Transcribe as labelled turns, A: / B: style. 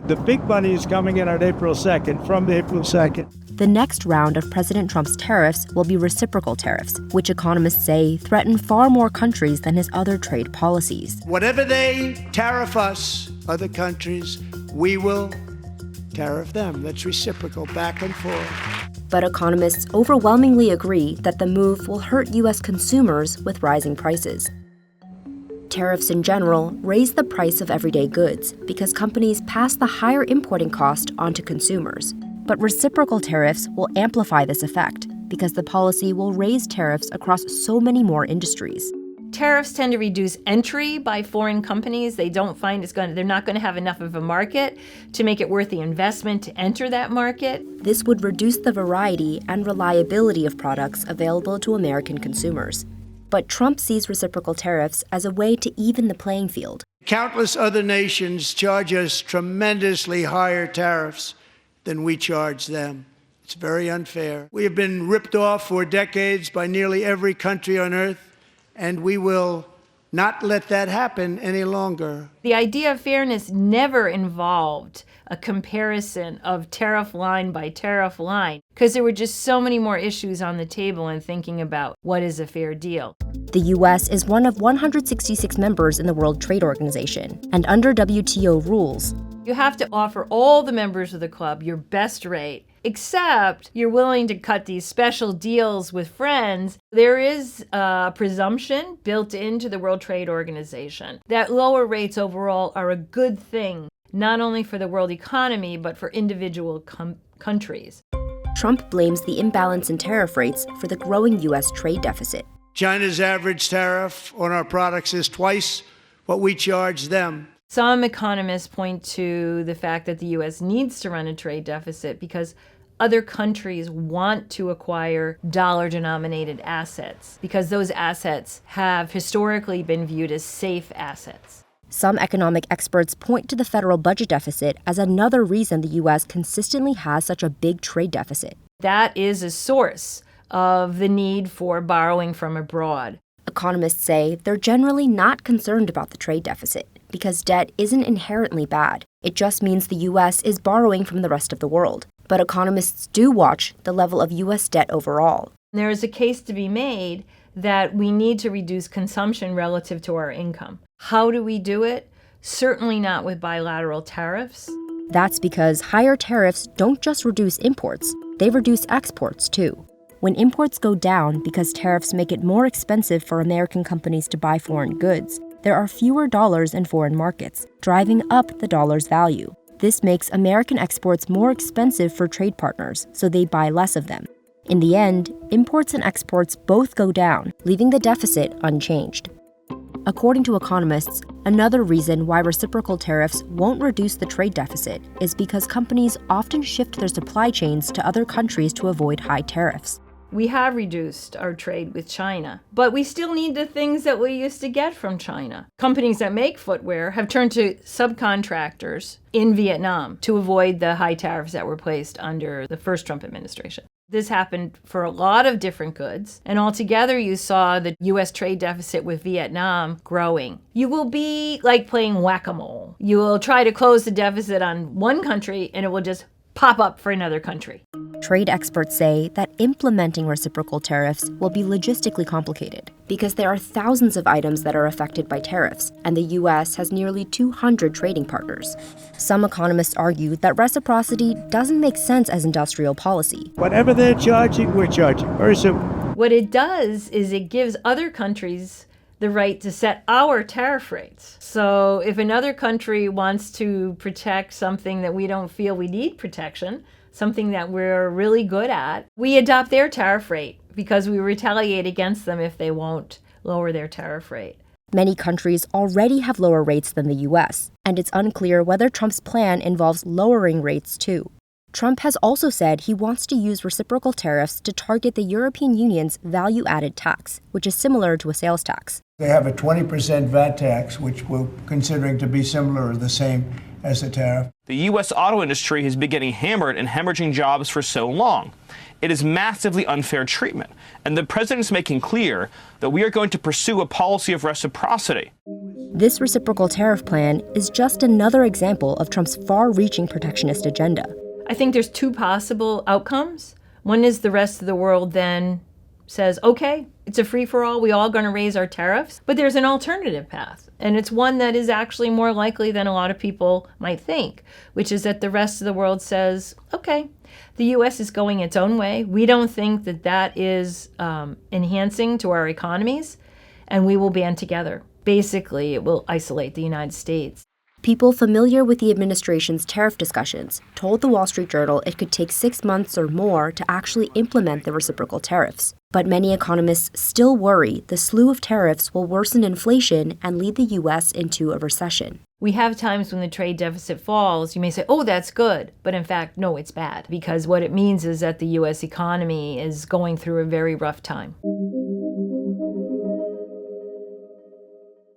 A: The big money is coming in on April 2nd, from April 2nd.
B: The next round of President Trump's tariffs will be reciprocal tariffs, which economists say threaten far more countries than his other trade policies.
C: Whatever they tariff us, other countries, we will tariff them. That's reciprocal, back and forth.
B: But economists overwhelmingly agree that the move will hurt U.S. consumers with rising prices. Tariffs in general raise the price of everyday goods because companies pass the higher importing cost onto consumers. But reciprocal tariffs will amplify this effect because the policy will raise tariffs across so many more industries.
D: Tariffs tend to reduce entry by foreign companies. They don't find they're not going to have enough of a market to make it worth the investment to enter that market.
B: This would reduce the variety and reliability of products available to American consumers. But Trump sees reciprocal tariffs as a way to even the playing field.
C: Countless other nations charge us tremendously higher tariffs than we charge them. It's very unfair. We have been ripped off for decades by nearly every country on earth, and we will not let that happen any longer.
D: The idea of fairness never involved a comparison of tariff line by tariff line, because there were just so many more issues on the table in thinking about what is a fair deal.
B: The U.S. is one of 166 members in the World Trade Organization, and under WTO rules,
D: you have to offer all the members of the club your best rate, except you're willing to cut these special deals with friends. There is a presumption built into the World Trade Organization that lower rates overall are a good thing, not only for the world economy, but for individual countries.
B: Trump blames the imbalance in tariff rates for the growing U.S. trade deficit.
C: China's average tariff on our products is twice what we charge them.
D: Some economists point to the fact that the U.S. needs to run a trade deficit because other countries want to acquire dollar-denominated assets because those assets have historically been viewed as safe assets.
B: Some economic experts point to the federal budget deficit as another reason the U.S. consistently has such a big trade deficit.
D: That is a source of the need for borrowing from abroad.
B: Economists say they're generally not concerned about the trade deficit because debt isn't inherently bad. It just means the U.S. is borrowing from the rest of the world. But economists do watch the level of U.S. debt overall.
D: There is a case to be made that we need to reduce consumption relative to our income. How do we do it? Certainly not with bilateral tariffs.
B: That's because higher tariffs don't just reduce imports, they reduce exports too. When imports go down because tariffs make it more expensive for American companies to buy foreign goods, there are fewer dollars in foreign markets, driving up the dollar's value. This makes American exports more expensive for trade partners, so they buy less of them. In the end, imports and exports both go down, leaving the deficit unchanged. According to economists, another reason why reciprocal tariffs won't reduce the trade deficit is because companies often shift their supply chains to other countries to avoid high tariffs.
D: We have reduced our trade with China, but we still need the things that we used to get from China. Companies that make footwear have turned to subcontractors in Vietnam to avoid the high tariffs that were placed under the first Trump administration. This happened for a lot of different goods, and altogether you saw the U.S. trade deficit with Vietnam growing. You will be like playing whack-a-mole. You will try to close the deficit on one country, and it will just pop up for another country.
B: Trade experts say that implementing reciprocal tariffs will be logistically complicated because there are thousands of items that are affected by tariffs, and the U.S. has nearly 200 trading partners. Some economists argue that reciprocity doesn't make sense as industrial policy.
A: Whatever they're charging, we're charging. Very simple.
D: What it does is it gives other countries the right to set our tariff rates. So if another country wants to protect something that we don't feel we need protection, something that we're really good at, we adopt their tariff rate because we retaliate against them if they won't lower their tariff rate.
B: Many countries already have lower rates than the U.S., and it's unclear whether Trump's plan involves lowering rates too. Trump has also said he wants to use reciprocal tariffs to target the European Union's value-added tax, which is similar to a sales tax.
C: They have a 20% VAT tax, which we're considering to be similar or the same as the tariff.
E: The U.S. auto industry has been getting hammered and hemorrhaging jobs for so long. It is massively unfair treatment. And the president's making clear that we are going to pursue a policy of reciprocity.
B: This reciprocal tariff plan is just another example of Trump's far-reaching protectionist agenda.
D: I think there's two possible outcomes. One is the rest of the world then says, okay, it's a free-for-all, we all going to raise our tariffs. But there's an alternative path, and it's one that is actually more likely than a lot of people might think, which is that the rest of the world says, okay, the U.S. is going its own way. We don't think that that is enhancing to our economies, and we will band together. Basically, it will isolate the United States.
B: People familiar with the administration's tariff discussions told the Wall Street Journal it could take 6 months or more to actually implement the reciprocal tariffs. But many economists still worry the slew of tariffs will worsen inflation and lead the U.S. into a recession.
D: We have times when the trade deficit falls, you may say, oh, that's good. But in fact, no, it's bad. Because what it means is that the U.S. economy is going through a very rough time.